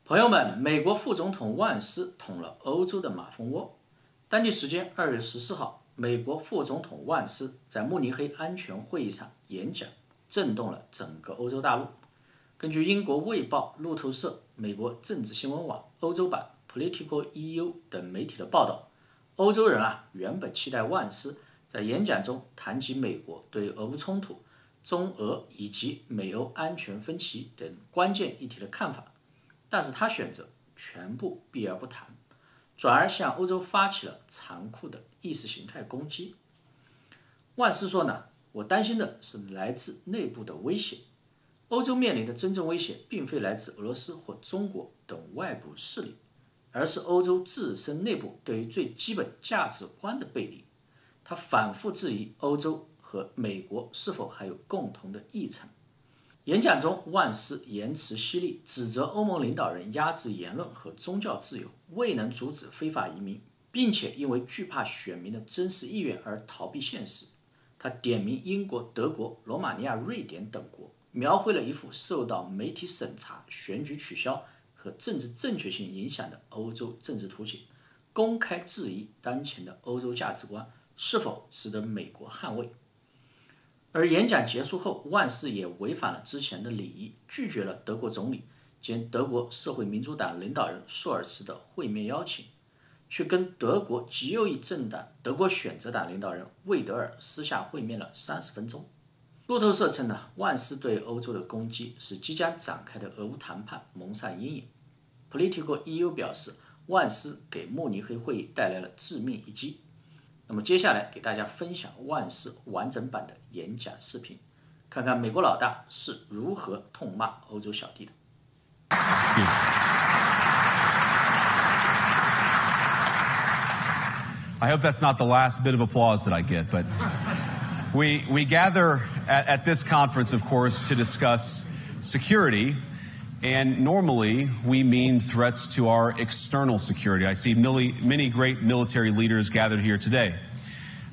朋友们，美国副总统万斯捅了欧洲的马蜂窝。当地时间2月14号，美国副总统万斯在慕尼黑安全会议上演讲，震动了整个欧洲大陆。根据英国《卫报》、路透社、美国政治新闻网、欧洲版 Political EU 等媒体的报道，欧洲人原本期待万斯在演讲中谈及美国对俄乌冲突、中俄以及美欧安全分歧等关键议题的看法。但是他选择全部避而不谈，转而向欧洲发起了残酷的意识形态攻击。万斯说我担心的是来自内部的威胁。欧洲面临的真正威胁并非来自俄罗斯或中国等外部势力，而是欧洲自身内部对于最基本价值观的背离。他反复质疑欧洲和美国是否还有共同的议程。演讲中，万斯言辞犀利，指责欧盟领导人压制言论和宗教自由，未能阻止非法移民，并且因为惧怕选民的真实意愿而逃避现实。他点名英国、德国、罗马尼亚、瑞典等国，描绘了一幅受到媒体审查、选举取消和政治正确性影响的欧洲政治图景，公开质疑当前的欧洲价值观是否值得美国捍卫。而演讲结束后，万斯也违反了之前的礼仪，拒绝了德国总理兼德国社会民主党领导人舒尔茨的会面邀请，去跟德国极右翼政党德国选择党领导人魏德尔私下会面了30分钟。路透社称万斯对欧洲的攻击使即将展开的俄乌谈判蒙上阴影。Political EU 表示，万斯给慕尼黑会议带来了致命一击。那么接下来给大家分享万斯完整版的演讲视频，看看美国老大是如何痛骂欧洲小弟的。I hope that's not the last bit of applause that I get, but we gather at this conference, of course, to discuss security. And normally, we mean threats to our external security. I see many great military leaders gathered here today.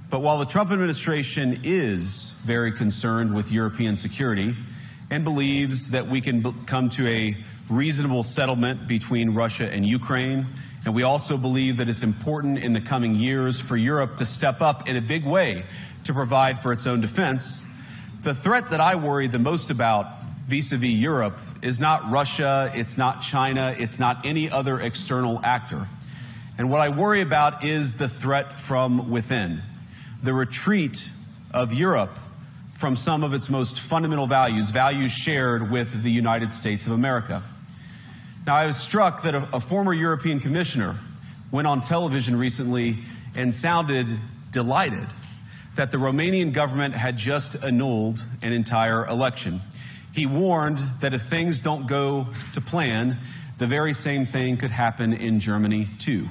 But while the Trump administration is very concerned with European security and believes that we can come to a reasonable settlement between Russia and Ukraine, and we also believe that it's important in the coming years for Europe to step up in a big way to provide for its own defense, the threat that I worry the most about vis-a-vis Europe is not Russia, it's not China, it's not any other external actor. And what I worry about is the threat from within, the retreat of Europe from some of its most fundamental values, values shared with the United States of America. Now, I was struck that a former European commissioner went on television recently and sounded delighted that the Romanian government had just annulled an entire election. He warned that if things don't go to plan, the very same thing could happen in Germany, too.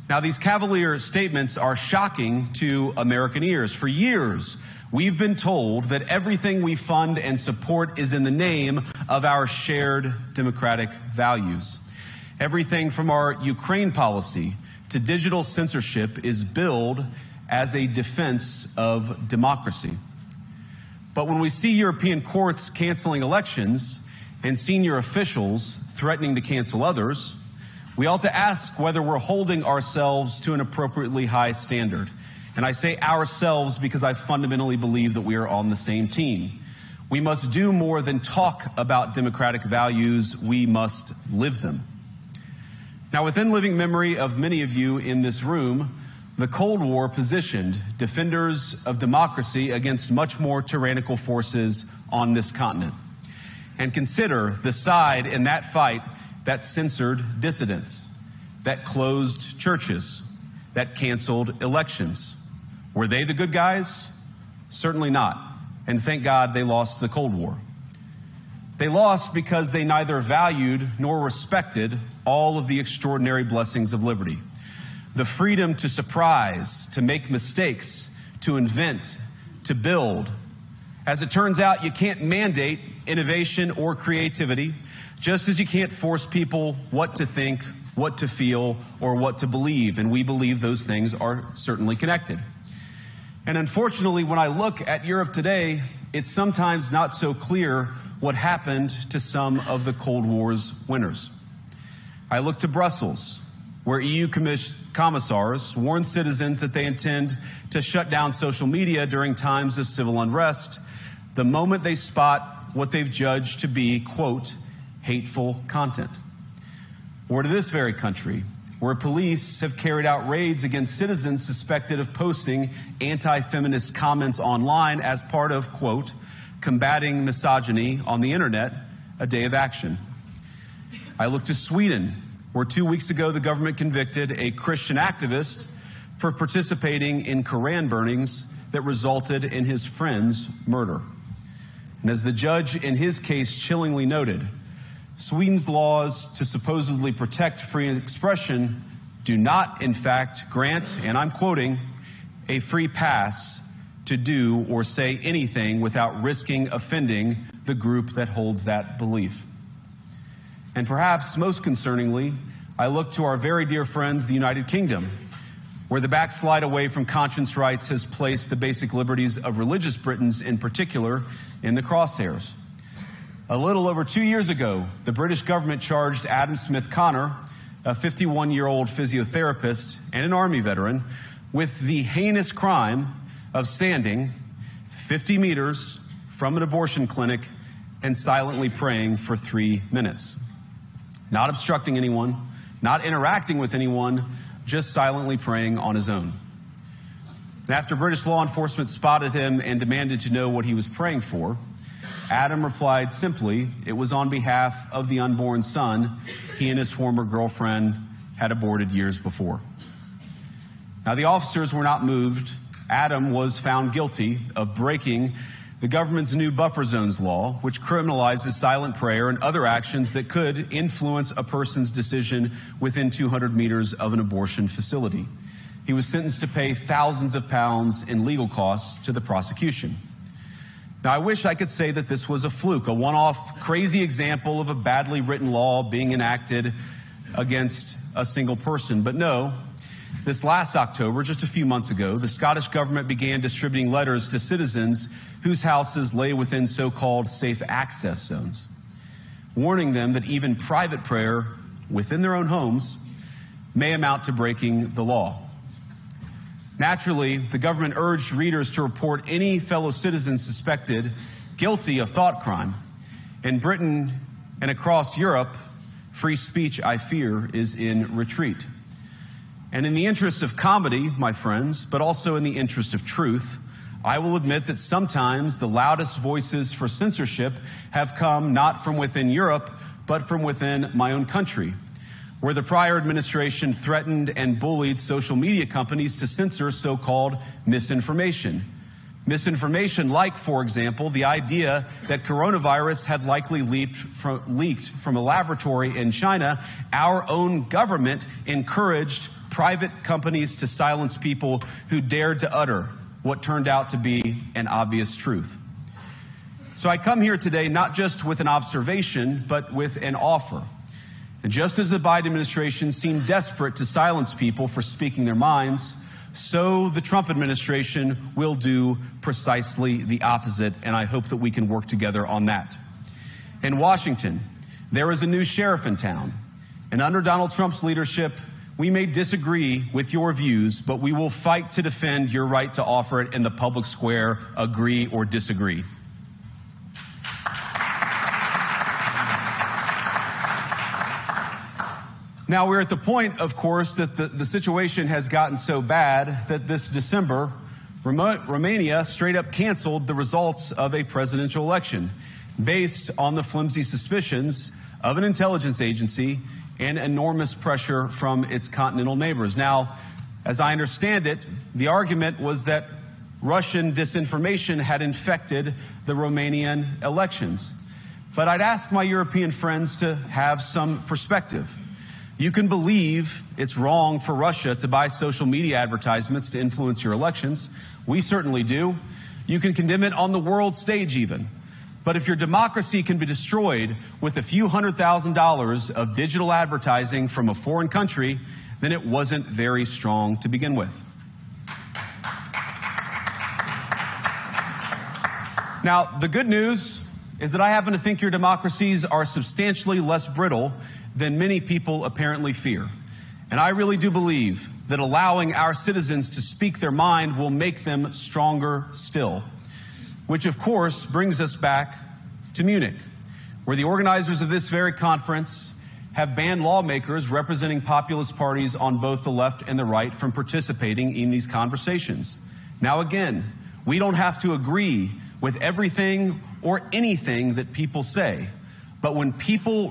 Now, these cavalier statements are shocking to American ears. For years, we've been told that everything we fund and support is in the name of our shared democratic values. Everything from our Ukraine policy to digital censorship is billed as a defense of democracy. But when we see European courts canceling elections and senior officials threatening to cancel others, we ought to ask whether we're holding ourselves to an appropriately high standard. And I say ourselves because I fundamentally believe that we are on the same team. We must do more than talk about democratic values, we must live them. Now, within living memory of many of you in this room, the Cold War positioned defenders of democracy against much more tyrannical forces on this continent. And consider the side in that fight that censored dissidents, that closed churches, that canceled elections. Were they the good guys? Certainly not. And thank God they lost the Cold War. They lost because they neither valued nor respected all of the extraordinary blessings of liberty. The freedom to surprise, to make mistakes, to invent, to build. As it turns out, you can't mandate innovation or creativity, just as you can't force people what to think, what to feel, or what to believe. And we believe those things are certainly connected. And unfortunately, when I look at Europe today, it's sometimes not so clear what happened to some of the Cold War's winners. I look to Brussels, where EU commissars warn citizens that they intend to shut down social media during times of civil unrest the moment they spot what they've judged to be, quote, hateful content. Or to this very country, where police have carried out raids against citizens suspected of posting anti-feminist comments online as part of, quote, combating misogyny on the internet, a day of action. I look to Sweden, where 2 weeks ago the government convicted a Christian activist for participating in Koran burnings that resulted in his friend's murder. And as the judge in his case chillingly noted, Sweden's laws to supposedly protect free expression do not, in fact, grant, and I'm quoting, a free pass to do or say anything without risking offending the group that holds that belief. And perhaps most concerningly, I look to our very dear friends, the United Kingdom, where the backslide away from conscience rights has placed the basic liberties of religious Britons in particular in the crosshairs. A little over 2 years ago, the British government charged Adam Smith Connor, a 51-year-old physiotherapist and an Army veteran, with the heinous crime of standing 50 meters from an abortion clinic and silently praying for 3 minutes. Not obstructing anyone, not interacting with anyone, just silently praying on his own. And after British law enforcement spotted him and demanded to know what he was praying for, Adam replied simply, it was on behalf of the unborn son he and his former girlfriend had aborted years before. Now, the officers were not moved. Adam was found guilty of breaking the government's new buffer zones law, which criminalizes silent prayer and other actions that could influence a person's decision within 200 meters of an abortion facility. He was sentenced to pay thousands of pounds in legal costs to the prosecution. Now, I wish I could say that this was a fluke, a one-off crazy example of a badly written law being enacted against a single person. But no, this last October, just a few months ago, the Scottish government began distributing letters to citizens whose houses lay within so-called safe access zones, warning them that even private prayer within their own homes may amount to breaking the law. Naturally, the government urged readers to report any fellow citizens suspected guilty of thought crime. In Britain and across Europe, free speech, I fear, is in retreat. And in the interest of comedy, my friends, but also in the interest of truth, I will admit that sometimes the loudest voices for censorship have come not from within Europe, but from within my own country, where the prior administration threatened and bullied social media companies to censor so-called misinformation. Misinformation like, for example, the idea that coronavirus had likely leaked from a laboratory in China. Our own government encouraged private companies to silence people who dared to utter what turned out to be an obvious truth. So I come here today not just with an observation, but with an offer. And just as the Biden administration seemed desperate to silence people for speaking their minds, so the Trump administration will do precisely the opposite, and I hope that we can work together on that. In Washington, there is a new sheriff in town, and under Donald Trump's leadership, we may disagree with your views, but we will fight to defend your right to offer it in the public square, agree or disagree. Now, we're at the point, of course, that the situation has gotten so bad that this December, Romania straight up canceled the results of a presidential election based on the flimsy suspicions of an intelligence agency and enormous pressure from its continental neighbors. Now, as I understand it, the argument was that Russian disinformation had infected the Romanian elections. But I'd ask my European friends to have some perspective. You can believe it's wrong for Russia to buy social media advertisements to influence your elections. We certainly do. You can condemn it on the world stage even. But if your democracy can be destroyed with a few $100,000 of digital advertising from a foreign country, then it wasn't very strong to begin with. Now, the good news is that I happen to think your democracies are substantially less brittle than many people apparently fear. And I really do believe that allowing our citizens to speak their mind will make them stronger still. Which, of course, brings us back to Munich, where the organizers of this very conference have banned lawmakers representing populist parties on both the left and the right from participating in these conversations. Now, again, we don't have to agree with everything or anything that people say. But when political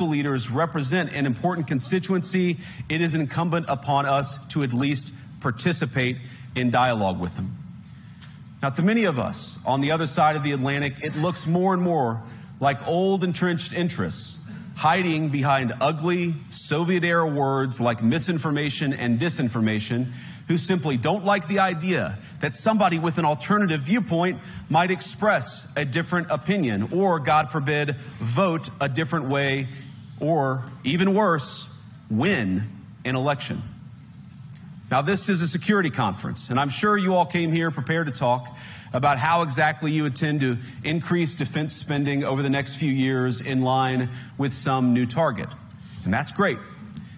leaders represent an important constituency, it is incumbent upon us to at least participate in dialogue with them. Now, to many of us on the other side of the Atlantic, it looks more and more like old entrenched interests hiding behind ugly Soviet-era words like misinformation and disinformation, who simply don't like the idea that somebody with an alternative viewpoint might express a different opinion or, God forbid, vote a different way or, even worse, win an election. Now, this is a security conference, and I'm sure you all came here prepared to talk about how exactly you intend to increase defense spending over the next few years in line with some new target. And that's great,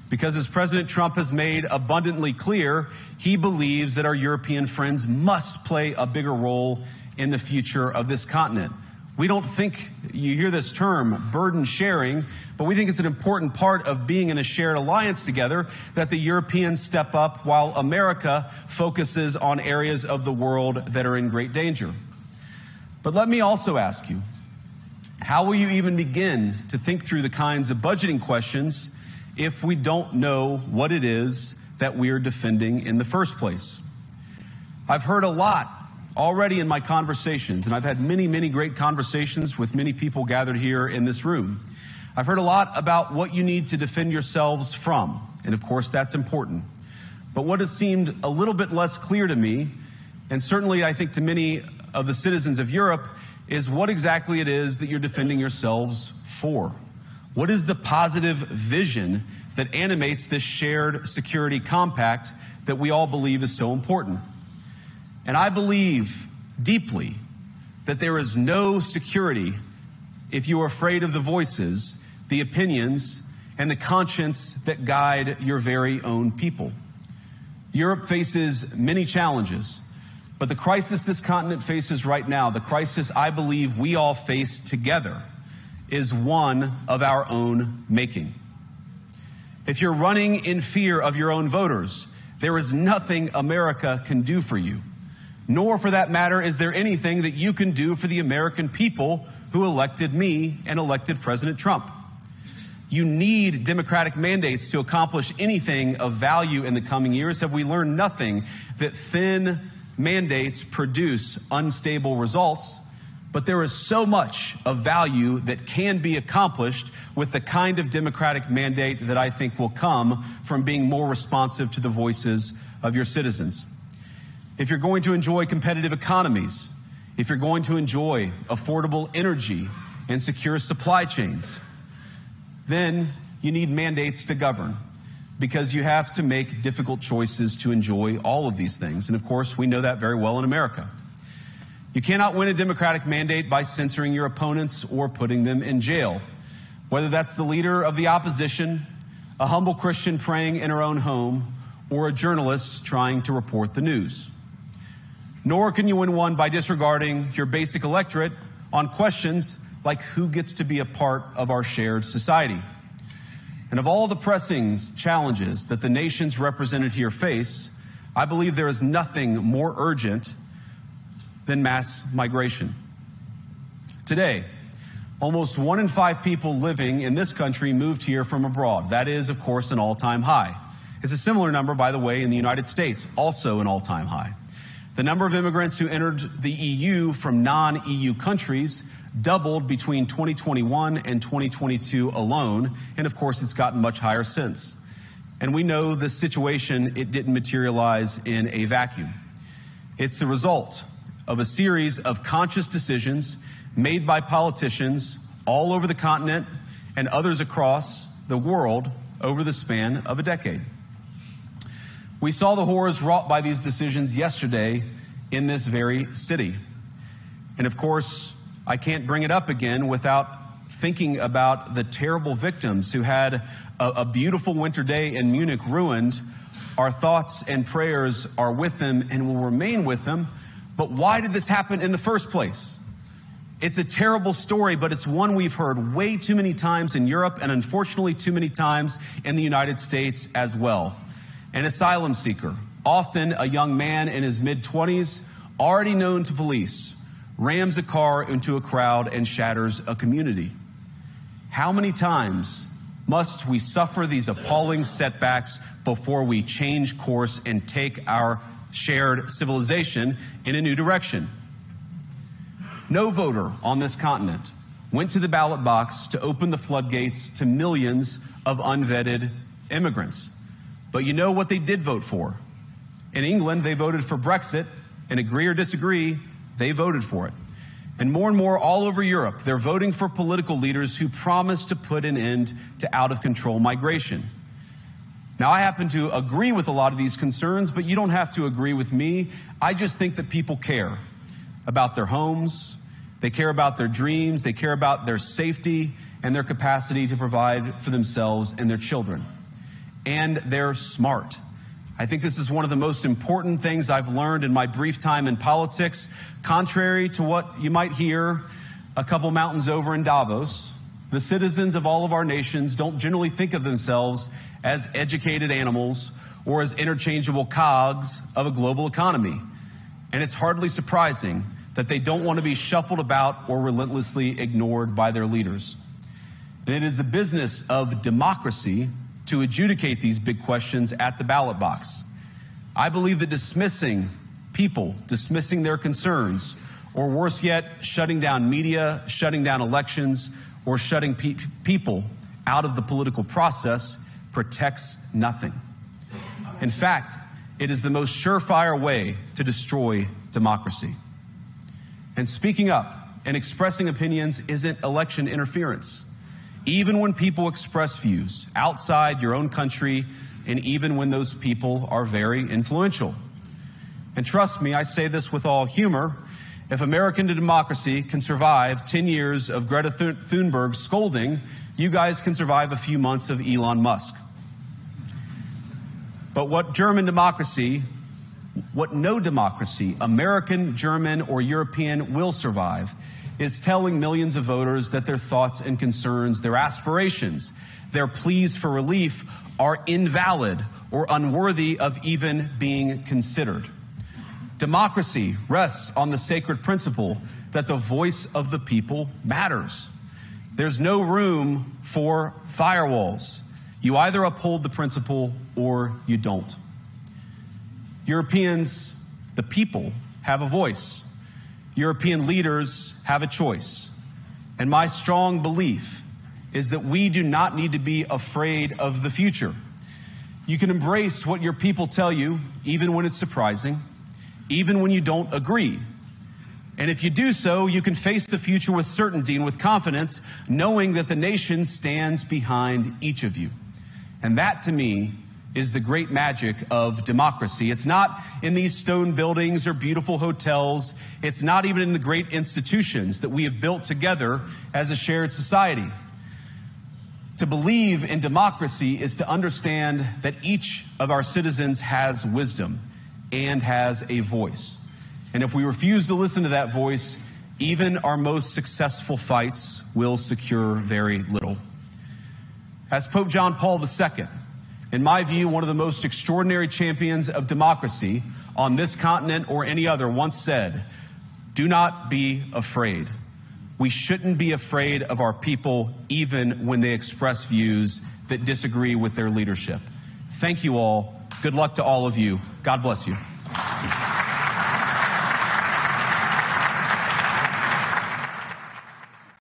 because as President Trump has made abundantly clear, he believes that our European friends must play a bigger role in the future of this continent. We don't think, you hear this term, burden sharing, but we think it's an important part of being in a shared alliance together that the Europeans step up while America focuses on areas of the world that are in great danger. But let me also ask you, how will you even begin to think through the kinds of budgeting questions if we don't know what it is that we're defending in the first place? I've heard a lot already in my conversations, and I've had many, many great conversations with many people gathered here in this room. I've heard a lot about what you need to defend yourselves from, and of course that's important. But what has seemed a little bit less clear to me, and certainly I think to many of the citizens of Europe, is what exactly it is that you're defending yourselves for. What is the positive vision that animates this shared security compact that we all believe is so important? And I believe deeply that there is no security if you are afraid of the voices, the opinions, and the conscience that guide your very own people. Europe faces many challenges, but the crisis this continent faces right now, the crisis I believe we all face together, is one of our own making. If you're running in fear of your own voters, there is nothing America can do for you. Nor, for that matter, is there anything that you can do for the American people who elected me and elected President Trump. You need democratic mandates to accomplish anything of value in the coming years. Have we learned nothing that thin mandates produce unstable results? But there is so much of value that can be accomplished with the kind of democratic mandate that I think will come from being more responsive to the voices of your citizens. If you're going to enjoy competitive economies, if you're going to enjoy affordable energy and secure supply chains, then you need mandates to govern, because you have to make difficult choices to enjoy all of these things. And of course, we know that very well in America. You cannot win a democratic mandate by censoring your opponents or putting them in jail, whether that's the leader of the opposition, a humble Christian praying in her own home, or a journalist trying to report the news. Nor can you win one by disregarding your basic electorate on questions like who gets to be a part of our shared society. And of all the pressing challenges that the nations represented here face, I believe there is nothing more urgent than mass migration. Today, almost 1 in 5 people living in this country moved here from abroad. That is, of course, an all-time high. It's a similar number, by the way, in the United States, also an all-time high. The number of immigrants who entered the EU from non-EU countries doubled between 2021 and 2022 alone, and of course it's gotten much higher since. And we know this situation, it didn't materialize in a vacuum. It's the result of a series of conscious decisions made by politicians all over the continent and others across the world over the span of a decade. We saw the horrors wrought by these decisions yesterday in this very city. And of course, I can't bring it up again without thinking about the terrible victims who had a beautiful winter day in Munich ruined. Our thoughts and prayers are with them and will remain with them. But why did this happen in the first place? It's a terrible story, but it's one we've heard way too many times in Europe and unfortunately too many times in the United States as well. An asylum seeker, often a young man in his mid-20s, already known to police, rams a car into a crowd and shatters a community. How many times must we suffer these appalling setbacks before we change course and take our shared civilization in a new direction? No voter on this continent went to the ballot box to open the floodgates to millions of unvetted immigrants. But you know what they did vote for? In England, they voted for Brexit, and agree or disagree, they voted for it. And more all over Europe, they're voting for political leaders who promise to put an end to out-of-control migration. Now, I happen to agree with a lot of these concerns, but you don't have to agree with me. I just think that people care about their homes, they care about their dreams, they care about their safety and their capacity to provide for themselves and their children. And they're smart. I think this is one of the most important things I've learned in my brief time in politics. Contrary to what you might hear a couple mountains over in Davos, the citizens of all of our nations don't generally think of themselves as educated animals or as interchangeable cogs of a global economy. And it's hardly surprising that they don't want to be shuffled about or relentlessly ignored by their leaders. And it is the business of democracy to adjudicate these big questions at the ballot box. I believe that dismissing people, dismissing their concerns, or worse yet, shutting down media, shutting down elections, or shutting people out of the political process protects nothing. In fact, it is the most surefire way to destroy democracy. And speaking up and expressing opinions isn't election interference. Even when people express views outside your own country, and even when those people are very influential. And trust me, I say this with all humor, if American democracy can survive 10 years of Greta Thunberg scolding, you guys can survive a few months of Elon Musk. But what no democracy, American, German, or European, will survive is telling millions of voters that their thoughts and concerns, their aspirations, their pleas for relief are invalid or unworthy of even being considered. Democracy rests on the sacred principle that the voice of the people matters. There's no room for firewalls. You either uphold the principle or you don't. Europeans, the people, have a voice. European leaders have a choice. And my strong belief is that we do not need to be afraid of the future. You can embrace what your people tell you, even when it's surprising, even when you don't agree. And if you do so, you can face the future with certainty and with confidence, knowing that the nation stands behind each of you. And that, to me, is the great magic of democracy. It's not in these stone buildings or beautiful hotels. It's not even in the great institutions that we have built together as a shared society. To believe in democracy is to understand that each of our citizens has wisdom and has a voice. And if we refuse to listen to that voice, even our most successful fights will secure very little. As Pope John Paul II, in my view, one of the most extraordinary champions of democracy on this continent or any other, once said, "Do not be afraid." We shouldn't be afraid of our people, even when they express views that disagree with their leadership. Thank you all. Good luck to all of you. God bless you.